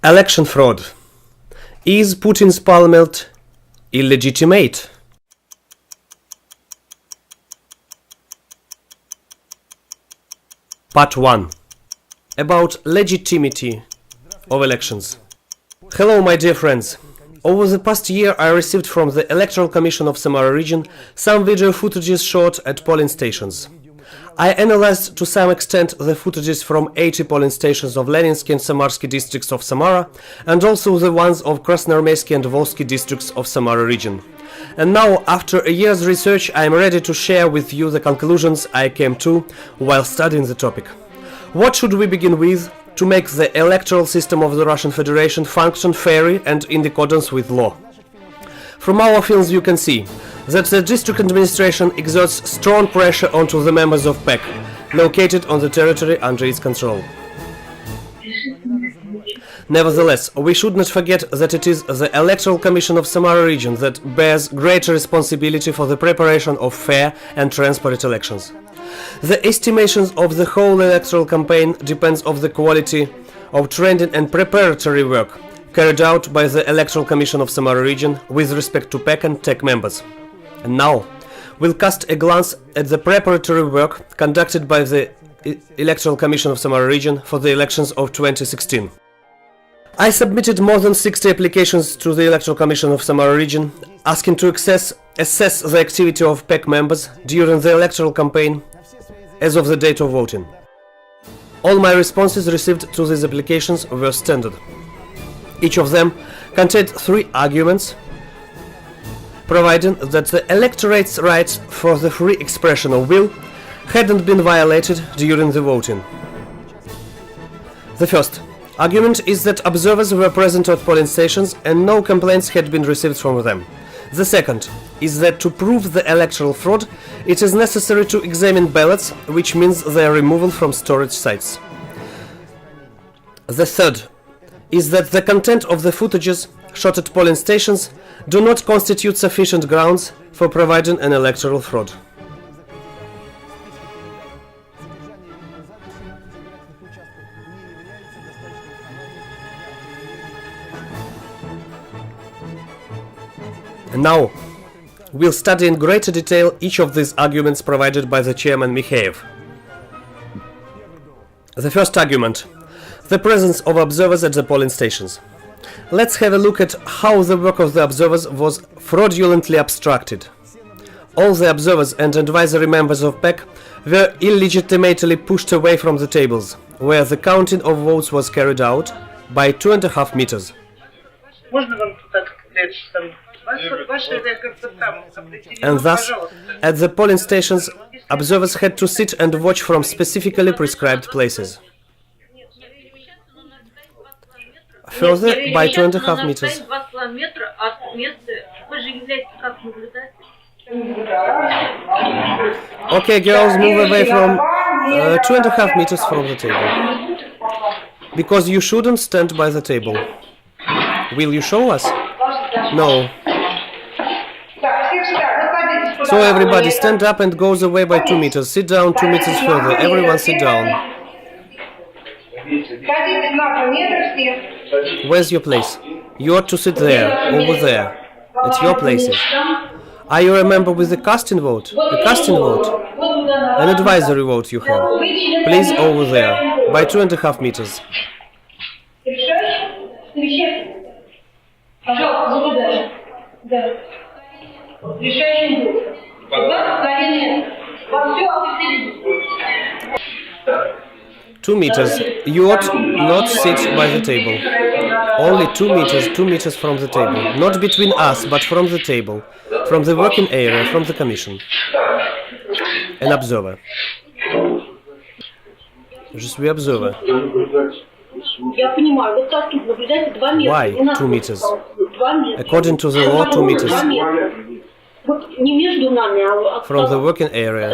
Election fraud. Is Putin's parliament illegitimate? Part 1. About legitimacy of elections. Hello, my dear friends. Over the past year I received from the Electoral Commission of Samara region some video footages shot at polling stations. I analyzed to some extent the footages from 80 polling stations of Leninsky and Samarsky districts of Samara, and also the ones of Krasnoarmeyski and Volsky districts of Samara region. And now, after a year's research, I am ready to share with you the conclusions I came to while studying the topic. What should we begin with to make the electoral system of the Russian Federation function fairly and in accordance with law? From our films you can see that the district administration exerts strong pressure onto the members of PEC, located on the territory under its control. Nevertheless, we should not forget that it is the Electoral Commission of Samara region that bears greater responsibility for the preparation of fair and transparent elections. The estimations of the whole electoral campaign depends on the quality of training and preparatory work carried out by the Electoral Commission of Samara region with respect to PEC and TEC members. And now, we'll cast a glance at the preparatory work conducted by the Electoral Commission of Samara region for the elections of 2016. I submitted more than 60 applications to the Electoral Commission of Samara region, asking to assess the activity of PEC members during the electoral campaign as of the date of voting. All my responses received to these applications were standard. Each of them contained 3 arguments, providing that the electorate's rights for the free expression of will hadn't been violated during the voting. The first argument is that observers were present at polling stations and no complaints had been received from them. The second is that to prove the electoral fraud, it is necessary to examine ballots, which means their removal from storage sites. The third is that the content of the footages shot at polling stations do not constitute sufficient grounds for providing an electoral fraud. And now, we'll study in greater detail each of these arguments provided by the chairman Mikheyev. The first argument: the presence of observers at the polling stations. Let's have a look at how the work of the observers was fraudulently obstructed. All the observers and advisory members of PEC were illegitimately pushed away from the tables, where the counting of votes was carried out, by 2.5 meters. And thus, at the polling stations, observers had to sit and watch from specifically prescribed places. Further, by 2.5 meters. Okay, girls, move away from 2.5 meters from the table. Because you shouldn't stand by the table. Will you show us? No. So everybody stand up and goes away by 2 meters. Sit down 2 meters further. Everyone sit down. Where's your place? You ought to sit there, over there. It's your places. Are you a member with a casting vote? A casting vote? An advisory vote you have. Please over there, by 2.5 meters. Two meters. You ought not sit by the table. Only 2 meters from the table. Not between us, but from the table. From the working area, from the commission. An observer. Je suis observer. Why 2 meters? According to the law, 2 meters. From the working area.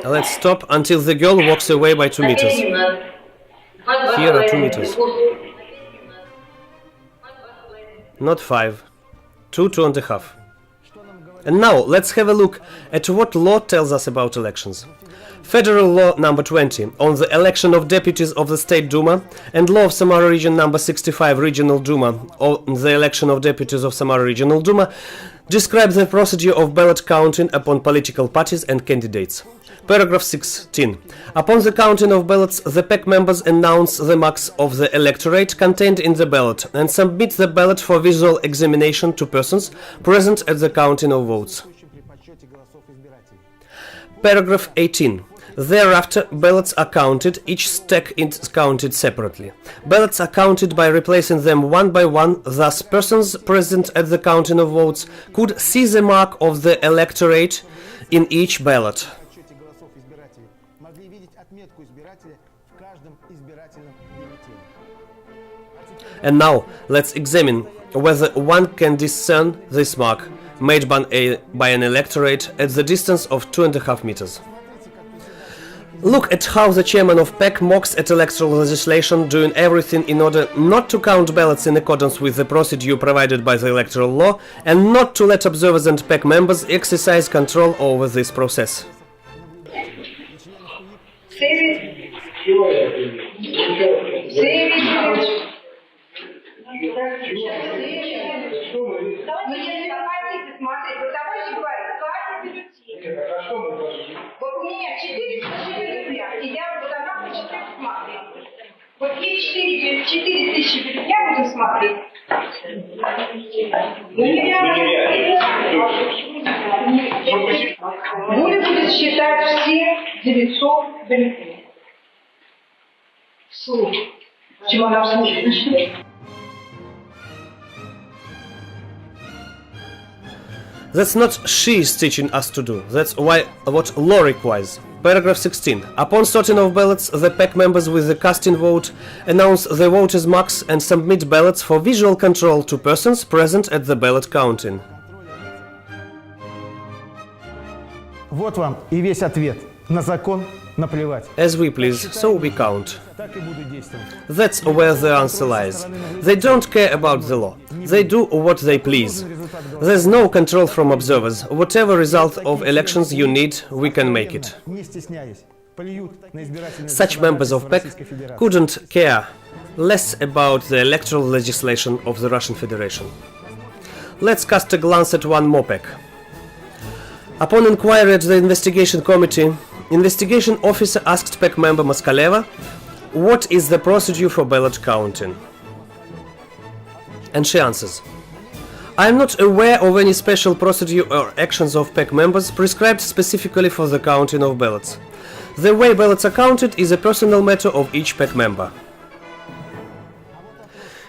Let's stop until the girl walks away by 2 meters. Here are 2 meters. not 5, 2, 2.5. And now let's have a look at what law tells us about elections. Federal Law number 20 on the election of deputies of the State Duma and Law of Samara Region number 65 Regional Duma on the election of deputies of Samara Regional Duma describe the procedure of ballot counting upon political parties and candidates. Paragraph 16. Upon the counting of ballots, the PEC members announce the marks of the electorate contained in the ballot and submit the ballot for visual examination to persons present at the counting of votes. Paragraph 18. Thereafter, ballots are counted, each stack is counted separately. Ballots are counted by replacing them one by one, thus persons present at the counting of votes could see the mark of the electorate in each ballot. And now, let's examine whether one can discern this mark made by an electorate at the distance of 2.5 meters. Look at how the chairman of PEC mocks at electoral legislation, doing everything in order not to count ballots in accordance with the procedure provided by the electoral law and not to let observers and PEC members exercise control over this process. Вот у меня 4 бюллетня, и я вот она хочет смотреть. Вот есть 4 тысячи бюллетня, будем смотреть. Будет считать все 900 бюллетеней. Вслух. Чего она вслух начнет? That's not she is teaching us to do, that's what law requires. Paragraph 16. Upon sorting of ballots, the PEC members with the casting vote announce the voters' marks and submit ballots for visual control to persons present at the ballot counting. Вот вам и весь ответ. На закон наплевать. As we please, so we count. Так и буду действовать. That's where the answer lies. They don't care about the law. They do what they please. There's no control from observers. Whatever result of elections you need, we can make it. Не стесняясь. Плюют на избирательные Such members of PEC couldn't care less about the electoral legislation of the Russian Federation. Let's cast a glance at one more PEC. Upon inquiry at the investigation committee, investigation officer asked PEC member Moskaleva, what is the procedure for ballot counting? And she answers, I am not aware of any special procedure or actions of PEC members prescribed specifically for the counting of ballots. The way ballots are counted is a personal matter of each PEC member.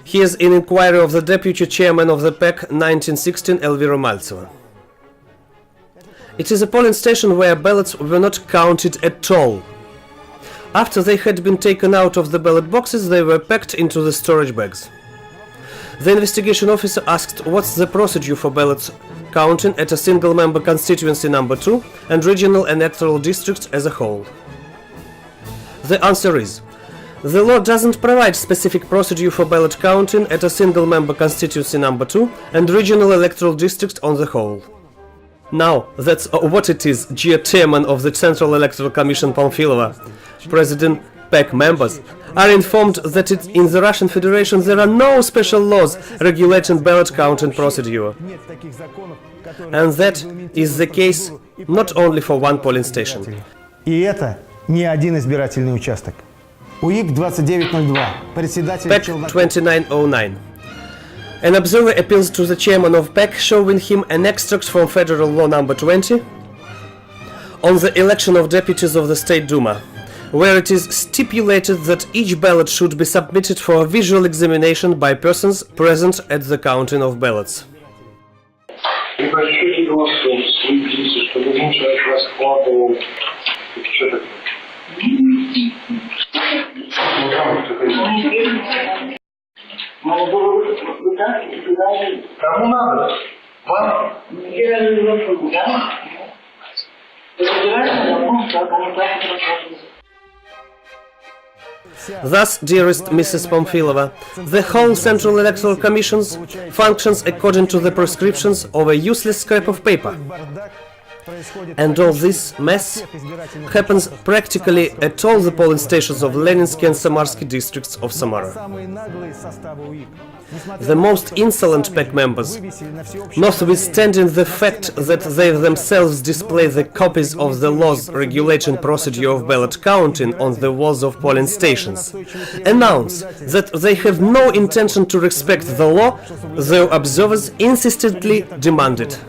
Here's an inquiry of the deputy chairman of the PEC 1916, Elvira Maltseva. It is a polling station where ballots were not counted at all. After they had been taken out of the ballot boxes, they were packed into the storage bags. The investigation officer asked what's the procedure for ballots counting at a single-member constituency number 2 and regional electoral districts as a whole. The answer is, the law doesn't provide specific procedure for ballot counting at a single-member constituency number 2 and regional electoral districts on the whole. Now, that's what it is, dear chairman of the Central Electoral Commission Pamfilova. President PEC members are informed that in the Russian Federation there are no special laws regulating ballot counting procedure. And that is the case not only for one polling station. И это не один избирательный участок. УИК 2902. Председатель PEC 2909. An observer appeals to the chairman of PEC, showing him an extract from Federal Law number 20 on the election of deputies of the State Duma, where it is stipulated that each ballot should be submitted for a visual examination by persons present at the counting of ballots. При подсчете голосов свидетельствует, что один человек раскладывал отпечаток. Кому надо? Вам? Thus, dearest Mrs. Pamfilova, the whole Central Electoral Commission functions according to the prescriptions of a useless scrap of paper. And all this mess happens practically at all the polling stations of Leninsky and Samarsky districts of Samara. The most insolent PEC members, notwithstanding the fact that they themselves display the copies of the laws regulating procedure of ballot counting on the walls of polling stations, announce that they have no intention to respect the law, though observers insistently demand it.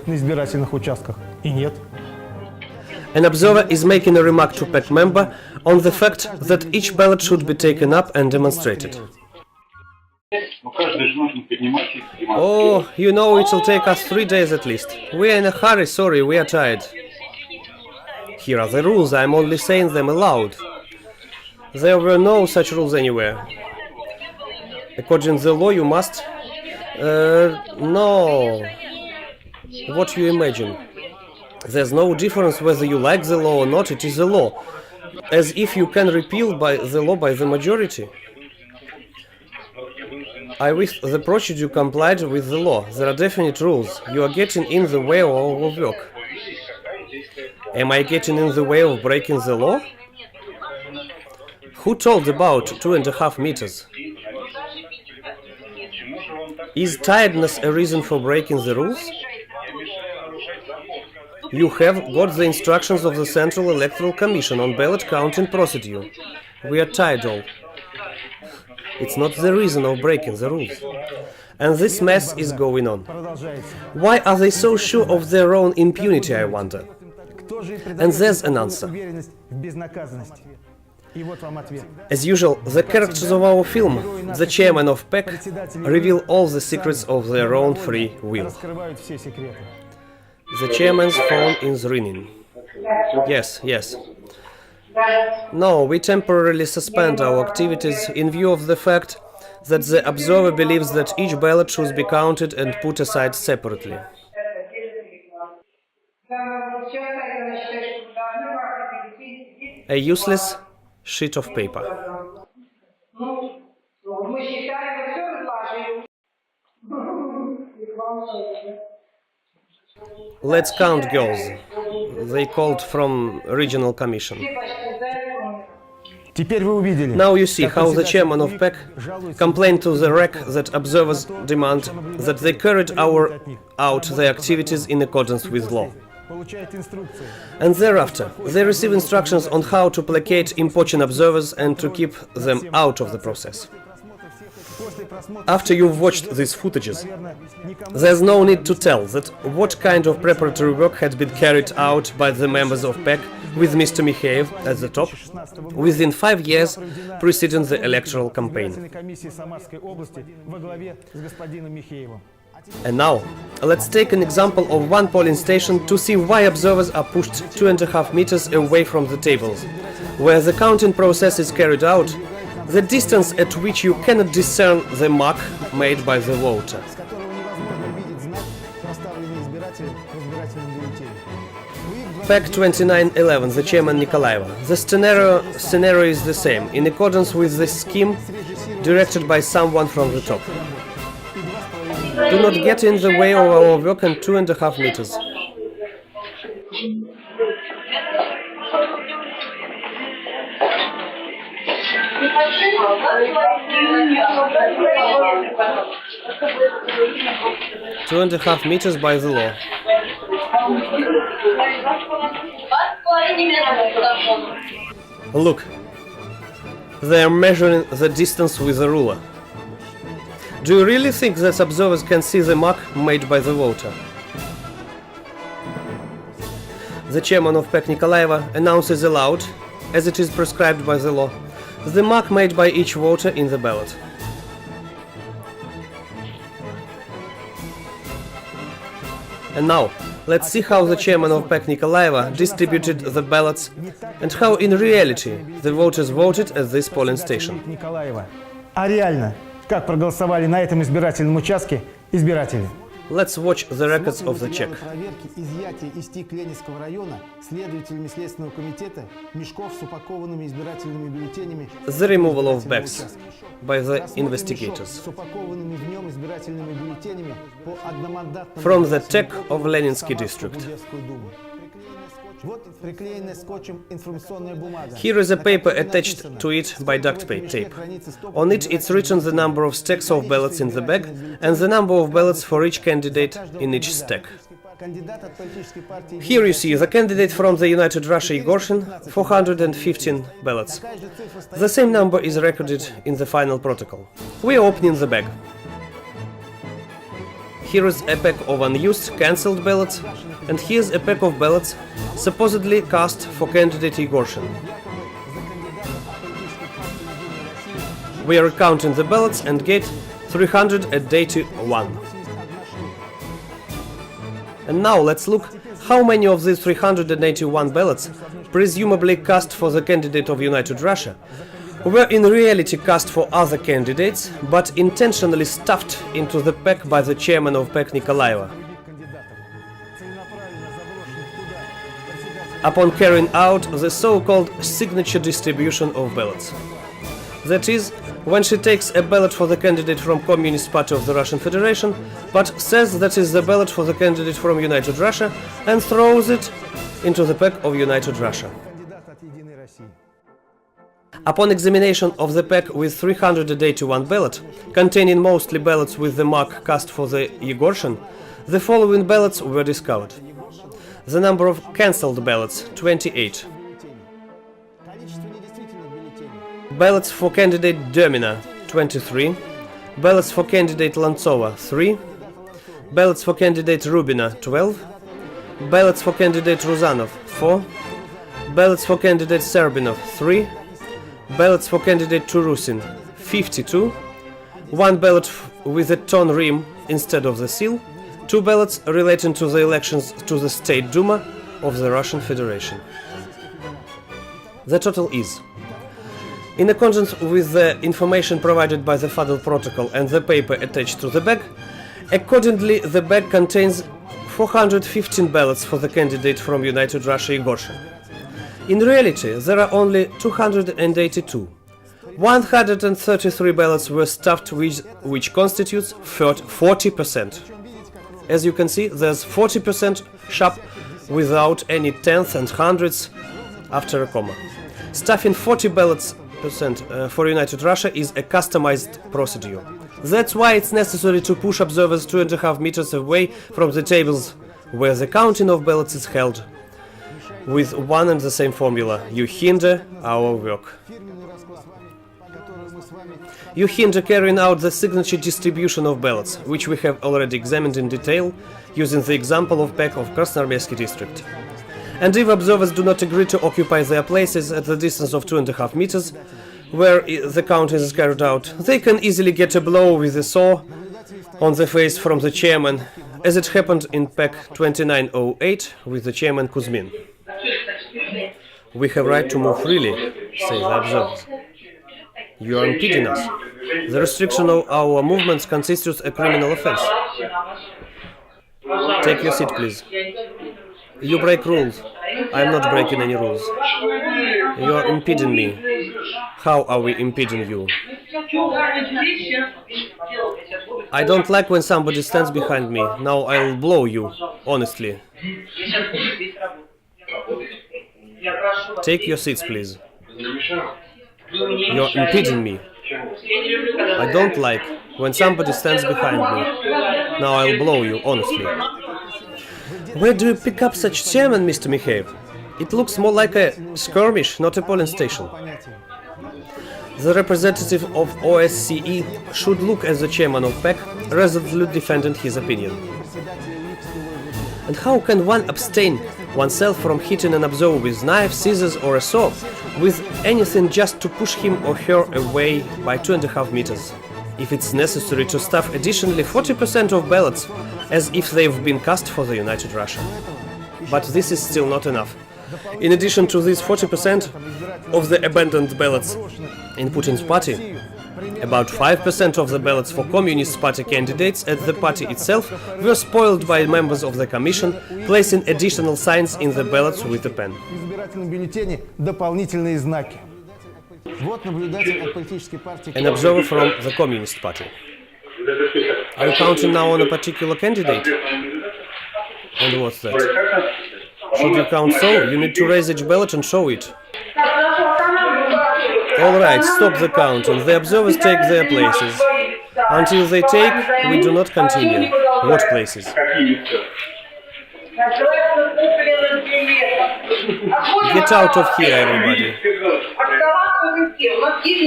An observer is making a remark to PEC member on the fact that each ballot should be taken up and demonstrated. Oh, you know, it will take us 3 days at least. We are in a hurry, sorry, we are tired. Here are the rules, I am only saying them aloud. There were no such rules anywhere. According to the law, you must... no. What you imagine? There's no difference whether you like the law or not, it is the law. As if you can repeal the law by the majority. I wish the procedure complied with the law. There are definite rules. You are getting in the way of our work. Am I getting in the way of breaking the law? Who told about 2.5 meters? Is tiredness a reason for breaking the rules? You have got the instructions of the Central Electoral Commission on ballot counting procedure. We are tired all. It's not the reason of breaking the rules. And this mess is going on. Why are they so sure of their own impunity, I wonder? And there's an answer. As usual, the characters of our film, the chairman of PEC, reveal all the secrets of their own free will. The chairman's phone is ringing. Yes, yes. No, we temporarily suspend our activities in view of the fact that the observer believes that each ballot should be counted and put aside separately. A useless sheet of paper. Let's count, girls. They called from regional commission. Now you see how the chairman of PEC complained to the REC that observers demand that they carried out their activities in accordance with law. And thereafter, they receive instructions on how to placate importunate observers and to keep them out of the process. After you've watched these footages, there's no need to tell that what kind of preparatory work had been carried out by the members of PEC with Mr. Mikheyev at the top within 5 years preceding the electoral campaign. And now, let's take an example of one polling station to see why observers are pushed 2.5 meters away from the tables. Where the counting process is carried out, the distance at which you cannot discern the mark made by the voter. PEC 2911, the chairman Nikolaeva. The scenario is the same, in accordance with the scheme directed by someone from the top. Do not get in the way of our work in 2.5 meters. Two and a half meters by the law. Look, they are measuring the distance with a ruler. Do you really think that observers can see the mark made by the voter? The chairman of PEC Nikolaeva announces aloud, as it is prescribed by the law, the mark made by each voter in the ballot. And now, let's see how the chairman of PEC Nikolaeva distributed the ballots and how in reality the voters voted at this polling station. А реально, как проголосовали на этом избирательном участке избиратели? Let's watch the records of the check. Проверки изъятия из ТИК Ленинского района следователями Следственного комитета мешков с упакованными избирательными бюллетенями The removal of bags by the investigators с упакованными в нем избирательными бюллетенями по одномандатному from the TEC of Leninski district. Вот приклеенная скотчем информационная бумага. Here is a paper attached to it by duct tape. On it, it's written the number of stacks of ballots in the bag and the number of ballots for each candidate in each stack. Here you see the candidate from the United Russia Igorshin, 415 ballots. The same number is recorded in the final protocol. We are opening the bag. Here is a pack of unused, cancelled ballots, and here's a pack of ballots supposedly cast for candidate Igorshin. We are counting the ballots and get 381. And now let's look how many of these 381 ballots, presumably cast for the candidate of United Russia, were in reality cast for other candidates, but intentionally stuffed into the pack by the chairman of PAC Nikolaeva. Upon carrying out the so-called signature distribution of ballots. That is, when she takes a ballot for the candidate from Communist Party of the Russian Federation, but says that is the ballot for the candidate from United Russia and throws it into the pack of United Russia. Upon examination of the pack with 381 ballots, containing mostly ballots with the mark cast for the Igorshin, the following ballots were discovered. The number of cancelled ballots, 28. Ballots for candidate Dermina, 23. Ballots for candidate Lantsova, 3. Ballots for candidate Rubina, 12. Ballots for candidate Ruzanov, 4. Ballots for candidate Serbinov, 3. Ballots for candidate Turusin, 52. 1 ballot with a tone rim instead of the seal. 2 ballots relating to the elections to the State Duma of the Russian Federation. The total is: in accordance with the information provided by the Fadel protocol and the paper attached to the bag, accordingly the bag contains 415 ballots for the candidate from United Russia Igorshin. In reality, there are only 282. 133 ballots were stuffed, which constitutes 40%. As you can see, there's 40% sharp without any tenths and hundreds after a comma. Stuffing 40 ballots for United Russia is a customized procedure. That's why it's necessary to push observers 2.5 meters away from the tables where the counting of ballots is held. With one and the same formula, you hinder our work. You hinder carrying out the signature distribution of ballots, which we have already examined in detail, using the example of PAC of Krasnoarmeyski district. And if observers do not agree to occupy their places at the distance of 2.5 meters, where the counting is carried out, they can easily get a blow with a saw on the face from the chairman, as it happened in PAC 2908 with the chairman Kuzmin. We have right to move freely, say the observers. You are impeding us. The restriction of our movements constitutes a criminal offense. Take your seat, please. You break rules. I am not breaking any rules. You are impeding me. How are we impeding you? I don't like when somebody stands behind me. Now I'll blow you, honestly. Take your seats, please. You're impeding me. I don't like when somebody stands behind me. Now I'll blow you, honestly. Where do you pick up such chairman, Mr. Mikhaev? It looks more like a skirmish, not a polling station. The representative of OSCE should look at the chairman of PAC, resolutely defending his opinion. And how can one abstain oneself from hitting an observer with knife, scissors or a saw, with anything just to push him or her away by 2.5 meters, if it's necessary to stuff additionally 40% of ballots as if they've been cast for the United Russia? But this is still not enough. In addition to these 40% of the abandoned ballots in Putin's party, About 5% of the ballots for Communist Party candidates at the party itself were spoiled by members of the commission, placing additional signs in the ballots with a pen. В избирательном бюллетене дополнительные знаки. Вот наблюдатель от политической партии. An observer from the Communist Party. Are you counting now on a particular candidate? And what's that? Should you count so? You need to raise each ballot and show it. Alright, stop the count and the observers take their places. Until they take, we do not continue. What places? Get out of here, everybody.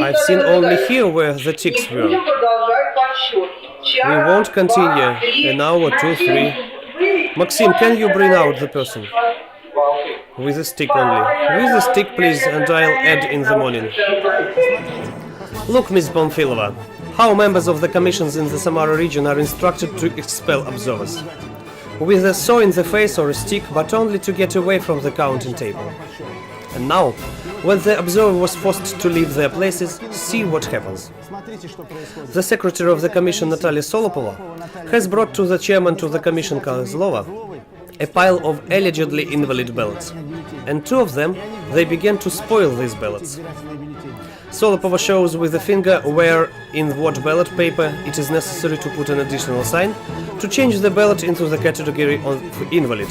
I've seen only here where the ticks were. We won't continue. An hour, 2, 3. Maxim, can you bring out the person? With a stick only. With a stick, please, and I'll add in the morning. Look, Miss Bonfilova, how members of the commissions in the Samara region are instructed to expel observers. With a saw in the face or a stick, but only to get away from the counting table. And now, when the observer was forced to leave their places, see what happens. The secretary of the commission, Natalia Solopova, has brought to the chairman to the commission, Kozlova, a pile of allegedly invalid ballots. And two of them, they began to spoil these ballots. Solopova shows with a finger where, in what ballot paper, it is necessary to put an additional sign to change the ballot into the category of invalid.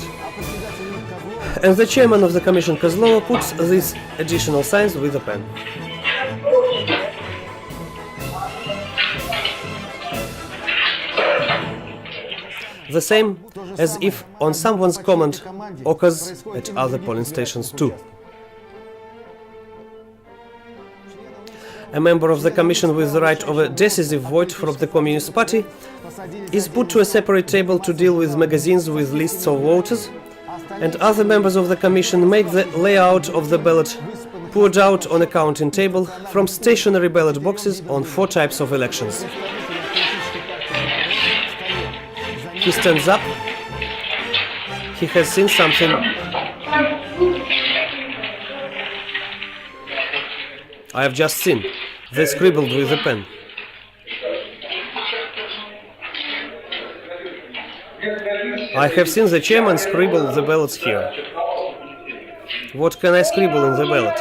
And the chairman of the commission, Kozlova, puts these additional signs with a pen. The same as if on someone's command occurs at other polling stations too. A member of the commission with the right of a decisive vote from the Communist Party is put to a separate table to deal with magazines with lists of voters, and other members of the commission make the layout of the ballot poured out on a counting table from stationary ballot boxes on 4 types of elections. He stands up. He has seen something. I have just seen. They scribbled with a pen. I have seen the chairman scribble the ballots here. What can I scribble in the ballot?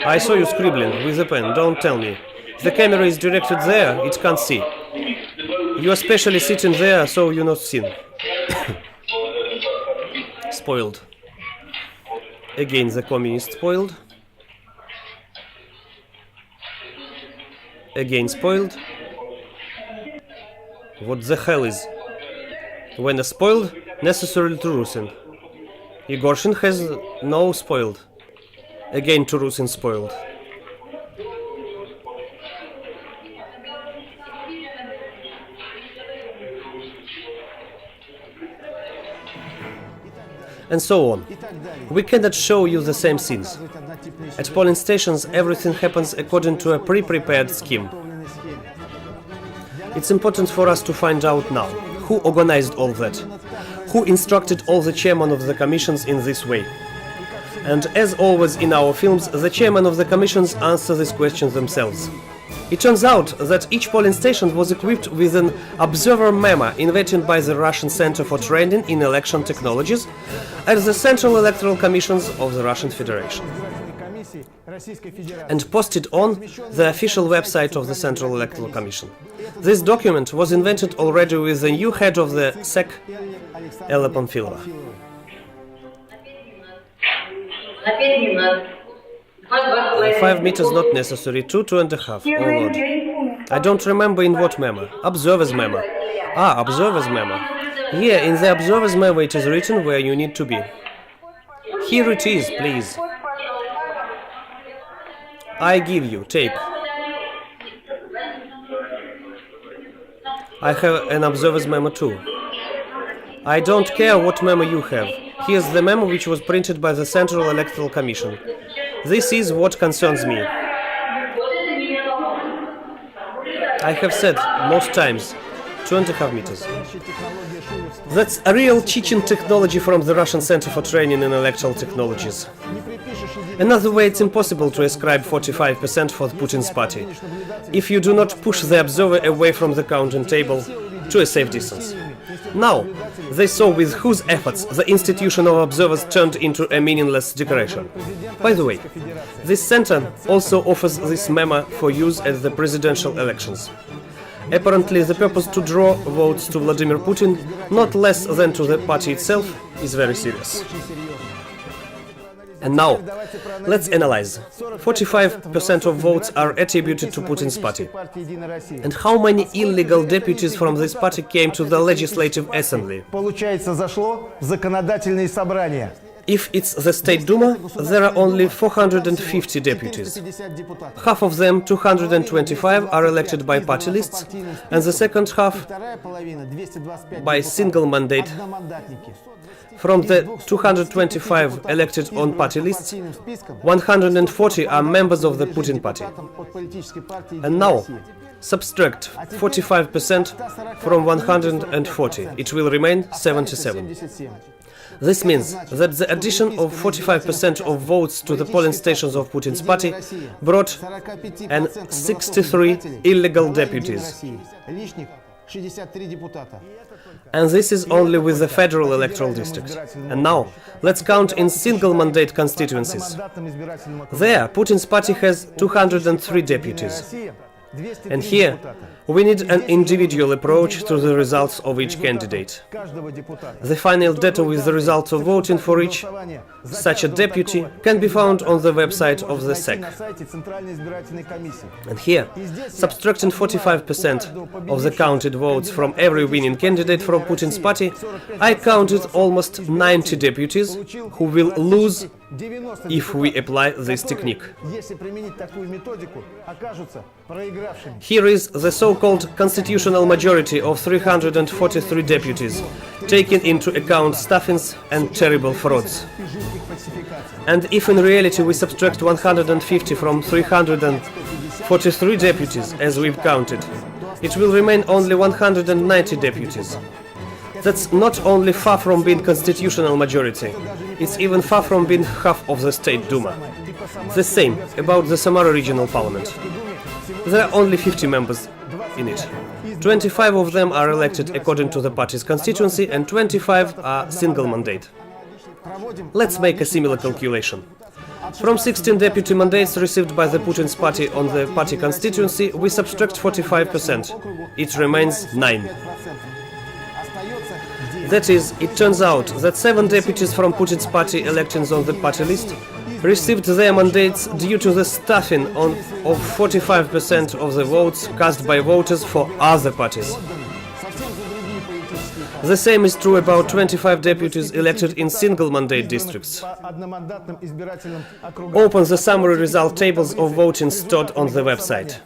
I saw you scribbling with a pen, don't tell me. The camera is directed there, it can't see. You are specially sitting there, so you're not seen. Spoiled. Again the communist spoiled. Again spoiled. What the hell is? When a spoiled, necessarily Turusin. Igorshin has no spoiled. Again Turusin spoiled. And so on. We cannot show you the same scenes. At polling stations, everything happens according to a pre-prepared scheme. It's important for us to find out now who organized all that, who instructed all the chairmen of the commissions in this way. And as always in our films, the chairmen of the commissions answer these questions themselves. It turns out that each polling station was equipped with an observer memo invented by the Russian Center for Training in Election Technologies at the Central Electoral Commissions of the Russian Federation, and posted on the official website of the Central Electoral Commission. This document was invented already with the new head of the SEC, Ella Pamfilova. 5 meters not necessary, 2.5. Oh Lord. I don't remember in what memo. Observer's memo. Ah, observer's memo. Yeah, in the observer's memo it is written where you need to be. Here it is, please. I give you, tape. I have an observer's memo too. I don't care what memo you have. Here's the memo which was printed by the Central Electoral Commission. This is what concerns me. I have said most times 2.5 meters. That's a real teaching technology from the Russian Center for Training in Electoral Technologies. Another way it's impossible to ascribe 45% for Putin's party, if you do not push the observer away from the counting table to a safe distance. Now, they saw with whose efforts the institution of observers turned into a meaningless decoration. By the way, this center also offers this memo for use at the presidential elections. Apparently, the purpose to draw votes to Vladimir Putin, not less than to the party itself, is very serious. And now, let's analyze. 45% of votes are attributed to Putin's party. And how many illegal deputies from this party came to the Legislative Assembly? Получается, зашло в законодательные собрания. If it's the State Duma, there are only 450 deputies. Half of them, 225, are elected by party lists, and the second half by single mandate. From the 225 elected on party lists, 140 are members of the Putin party. And now, subtract 45% from 140, it will remain 77. This means that the addition of 45% of votes to the polling stations of Putin's party brought an 63 illegal deputies. And this is only with the federal electoral district. And now, let's count in single mandate constituencies. There, Putin's party has 203 deputies. And here, we need an individual approach to the results of each candidate. The final data with the results of voting for each such a deputy can be found on the website of the SEC. And here, subtracting 45% of the counted votes from every winning candidate from Putin's party, I counted almost 90 deputies who will lose if we apply this technique. Here is the so-called constitutional majority of 343 deputies, taking into account stuffings and terrible frauds. And if in reality we subtract 150 from 343 deputies, as we've counted, it will remain only 190 deputies. That's not only far from being constitutional majority, it's even far from being half of the State Duma. The same about the Samara Regional Parliament. There are only 50 members in it. 25 of them are elected according to the party's constituency and 25 are single mandate. Let's make a similar calculation. From 16 deputy mandates received by the Putin's party on the party constituency, we subtract 45%. It remains 9. That is, it turns out that 7 deputies from Putin's party elections on the party list received their mandates due to the stuffing of 45% of the votes cast by voters for other parties. The same is true about 25 deputies elected in single mandate districts. Open the summary result tables of voting stored on the website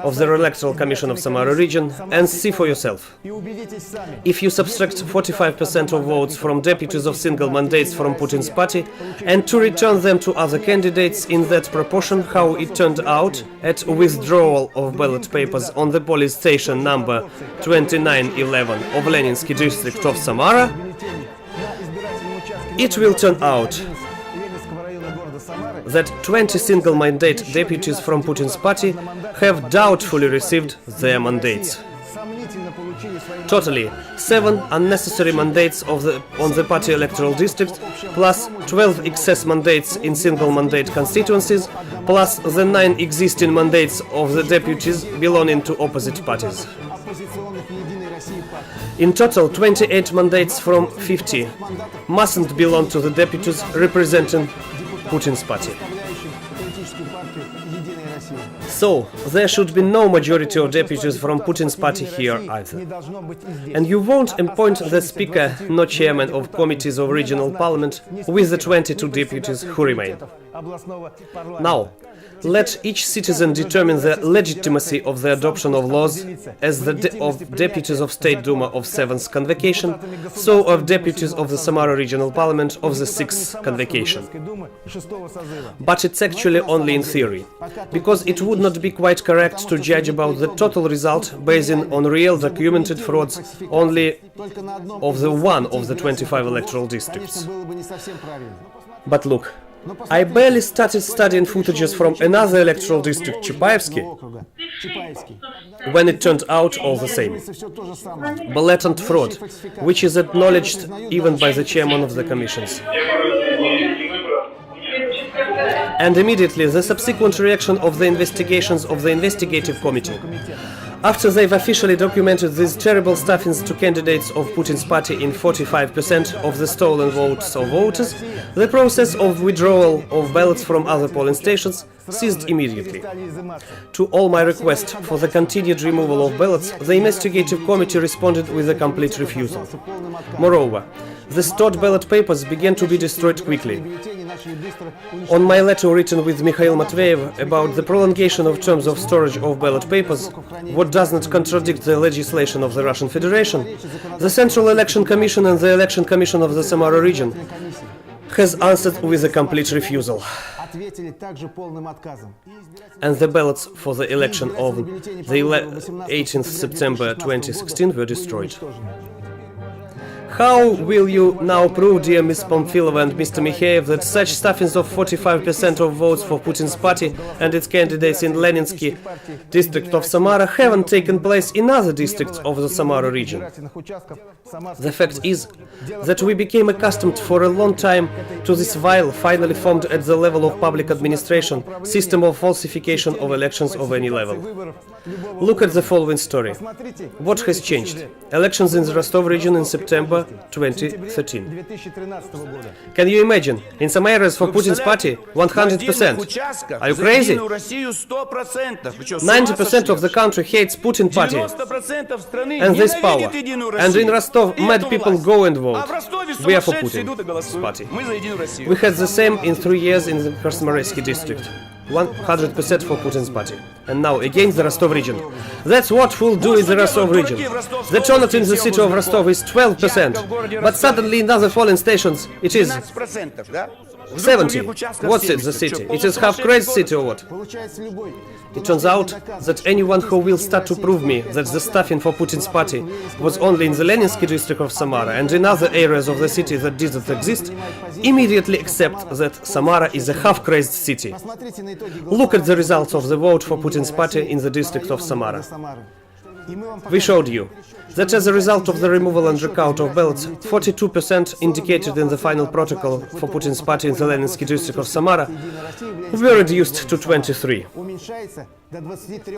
of the Electoral Commission of Samara region and see for yourself. If you subtract 45% of votes from deputies of single mandates from Putin's party and to return them to other candidates in that proportion how it turned out at withdrawal of ballot papers on the polling station number 2911 of Leninsky district of Samara, it will turn out that 20 single mandate deputies from Putin's party have doubtfully received their mandates. Totally, 7 unnecessary mandates on the party electoral district, plus 12 excess mandates in single mandate constituencies, plus the 9 existing mandates of the deputies belonging to opposite parties. In total, 28 mandates from 50 mustn't belong to the deputies representing Putin's party. So, there should be no majority of deputies from Putin's party here either. And you won't appoint the speaker, nor chairman of committees of regional parliament, with the 22 deputies who remain. Now, let each citizen determine the legitimacy of the adoption of laws as of deputies of State Duma of 7th convocation, so of deputies of the Samara Regional Parliament of the 6th convocation. But it's actually only in theory, because it would not not be quite correct to judge about the total result basing on real documented frauds only of the one of the 25 electoral districts. But look, I barely started studying footages from another electoral district, Чапаевский, when it turned out all the same. Blatant fraud, which is acknowledged even by the chairman of the commissions. And immediately the subsequent reaction of the investigations of the investigative committee. After they've officially documented these terrible stuffings to candidates of Putin's party in 45% of the stolen votes of voters, the process of withdrawal of ballots from other polling stations ceased immediately. To all my requests for the continued removal of ballots, the investigative committee responded with a complete refusal. Moreover, the stored ballot papers began to be destroyed quickly. On my letter written with Mikhail Matveyev about the prolongation of terms of storage of ballot papers, what does not contradict the legislation of the Russian Federation, the Central Election Commission and the Election Commission of the Samara region has answered with a complete refusal. And the ballots for the election of the 18th September 2016 were destroyed. How will you now prove, dear Ms. Pamfilova and Mr. Mikheyev, that such stuffings of 45% of votes for Putin's party and its candidates in Leninsky district of Samara haven't taken place in other districts of the Samara region? The fact is that we became accustomed for a long time to this vile, finally formed at the level of public administration, system of falsification of elections of any level. Look at the following story. What has changed? Elections in the Rostov region in September 2013. Can you imagine? In some areas for Putin's party, 100%. Are you crazy? 90% of the country hates Putin party and this power. And in Rostov, mad people go and vote. We are for Putin's party. We had the same in 3 years in the Krasnomarsky district. 100% for Putin's party. And now against the Rostov region. That's what we'll do in the Rostov region. The turnout in the city of Rostov is 12%. But suddenly in other polling stations it is 70. What's it, the city? It is half crazy city or what? It turns out that anyone who will start to prove me that the stuffing for Putin's party was only in the Leninsky district of Samara and in other areas of the city that didn't exist, immediately accept that Samara is a half-crazed city. Look at the results of the vote for Putin's party in the district of Samara. We showed you that as a result of the removal and recount of ballots, 42% indicated in the final protocol for Putin's party in the Leninsky district of Samara were reduced to 23.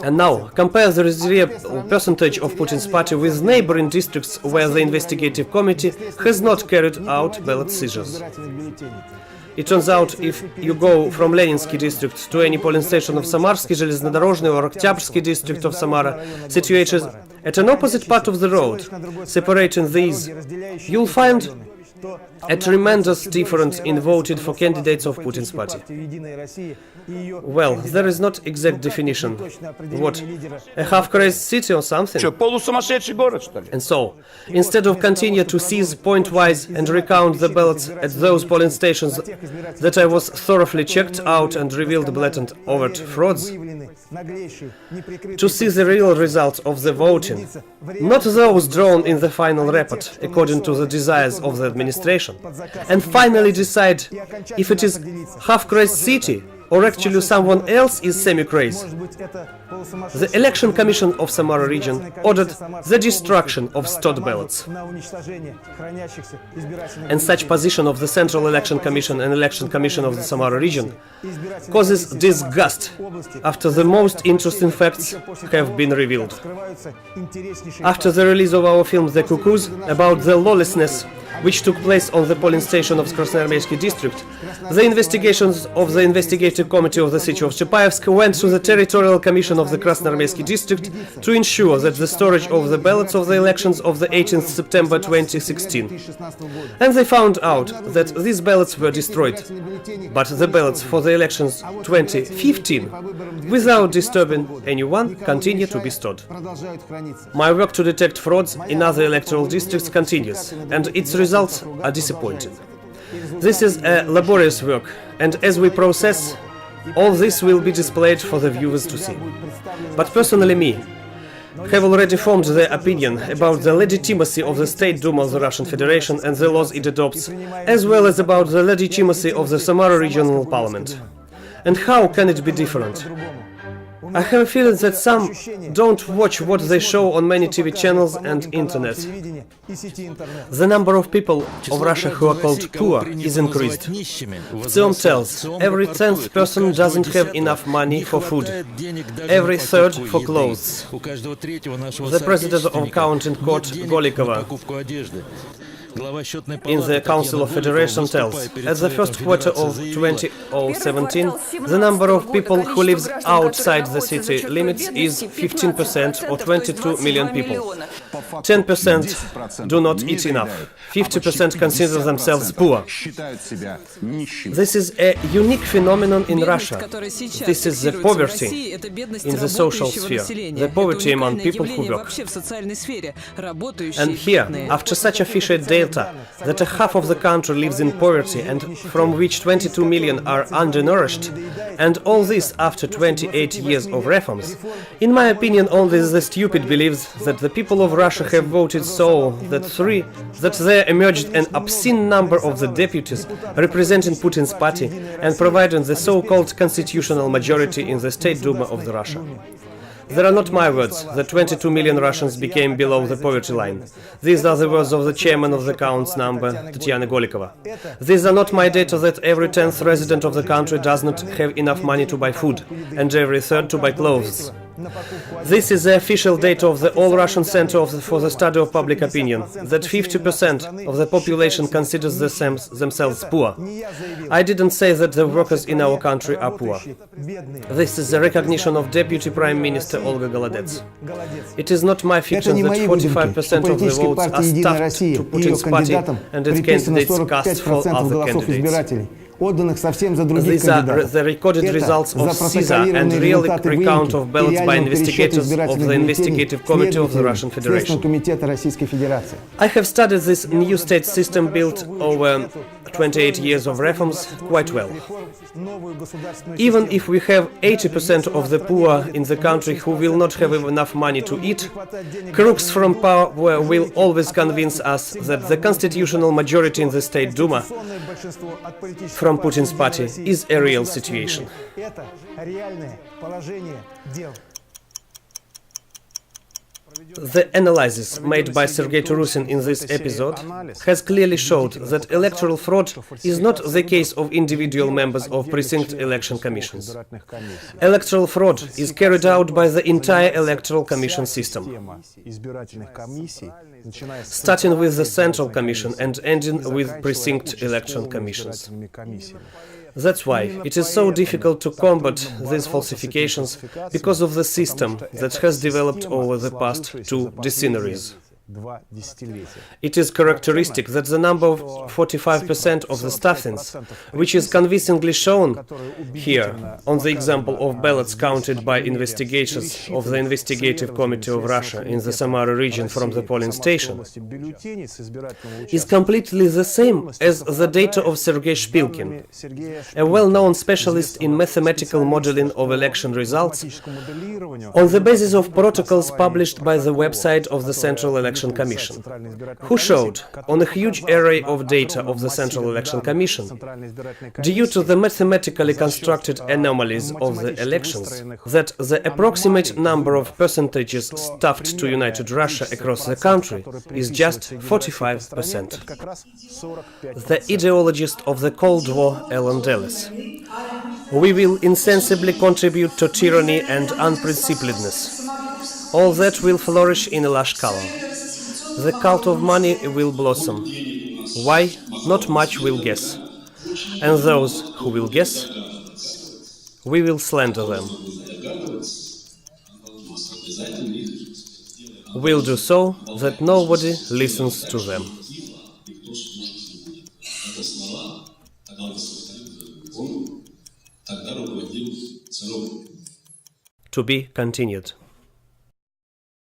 And now, compare the real percentage of Putin's party with neighboring districts where the investigative committee has not carried out ballot seizures. It turns out, if you go from Leninsky district to any polling station of Samarsky, Железнодорожный or Oktябрьский district of Samara, situated at an opposite part of the road, separating these, you'll find a tremendous difference in voted for candidates of Putin's party. Well, there is not exact definition. What, a half-crazed city or something? And so, instead of continue to seize point-wise and recount the ballots at those polling stations that I was thoroughly checked out and revealed blatant overt frauds, to see the real results of the voting, not those drawn in the final report according to the desires of the administration, and finally decide if it is half-crazed city or actually someone else is semi-crazy. The Election Commission of Samara region ordered the destruction of stored ballots. And such position of the Central Election Commission and Election Commission of the Samara region causes disgust after the most interesting facts have been revealed. After the release of our film The Cuckoos about the lawlessness which took place on the polling station of Krasnomarsky district, the investigations of the investigative committee of the city of Chapayevsk went to the territorial commission of the Krasnomarsky district to ensure that the storage of the ballots of the elections of the 18th September 2016. And they found out that these ballots were destroyed, but the ballots for the elections 2015, without disturbing anyone, continue to be stored. My work to detect frauds in other electoral districts continues, and its results are disappointing. This is a laborious work, and as we process All this will be displayed for the viewers to see. But personally me, have already formed the opinion about the legitimacy of the State Duma of the Russian Federation and the laws it adopts, as well as about the legitimacy of the Samara Regional Parliament. And how can it be different? I have a feeling that some don't watch what they show on many TV channels and internet. The number of people of Russia who are called poor is increased. Vtsiom tells, every 10th person doesn't have enough money for food, every third for clothes. The president of Accounting Court Golikova in the Council of Federation tells, at the first quarter of 2017, the number of people who lives outside the city limits is 15% or 22 million people. 10% do not eat enough. 50% consider themselves poor. This is a unique phenomenon in Russia. This is the poverty in the social sphere, the poverty among people who work. And here, after such official data that a half of the country lives in poverty and from which 22 million are undernourished, and all this after 28 years of reforms, in my opinion only the stupid believes that the people of Russia have voted so that there emerged an obscene number of the deputies representing Putin's party and providing the so-called constitutional majority in the State Duma of the Russia. They are not my words, that 22 million Russians became below the poverty line. These are the words of the chairman of the Count's number, Tatiana Golikova. These are not my data that every 10th resident of the country does not have enough money to buy food, and every third to buy clothes. This is the official data of the All-Russian Center for the Study of Public Opinion, that 50% of the population considers themselves poor. I didn't say that the workers in our country are poor. This is the recognition of Deputy Prime Minister Olga Golodets. It is not my fiction that 45% of the votes are stuffed to Putin's party and its candidates cast for other candidates. These are the recorded results of CISA and real recount of ballots by investigators of the Investigative Committee of the Russian Federation. I have studied this new state system built over 28 years of reforms quite well. Even if we have 80% of the poor in the country who will not have enough money to eat, crooks from power will always convince us that the constitutional majority in the State Duma from Putin's party is a real situation. The analysis made by Sergei Turusin in this episode has clearly showed that electoral fraud is not the case of individual members of precinct election commissions. Electoral fraud is carried out by the entire electoral commission system, starting with the Central Commission and ending with precinct election commissions. That's why it is so difficult to combat these falsifications, because of the system that has developed over the past 2 decennies. It is characteristic that the number of 45% of the stuffings, which is convincingly shown here on the example of ballots counted by investigators of the Investigative Committee of Russia in the Samara region from the polling station, is completely the same as the data of Sergei Shpilkin, a well-known specialist in mathematical modeling of election results, on the basis of protocols published by the website of the Central Election Commission, who showed on a huge array of data of the Central Election Commission, due to the mathematically constructed anomalies of the elections, that the approximate number of percentages stuffed to United Russia across the country is just 45%. The ideologist of the Cold War, Alan Dulles. We will insensibly contribute to tyranny and unprincipledness. All that will flourish in a lush color. The cult of money will blossom. Why? Not much will guess. And those who will guess, we will slander them. We'll do so that nobody listens to them. To be continued.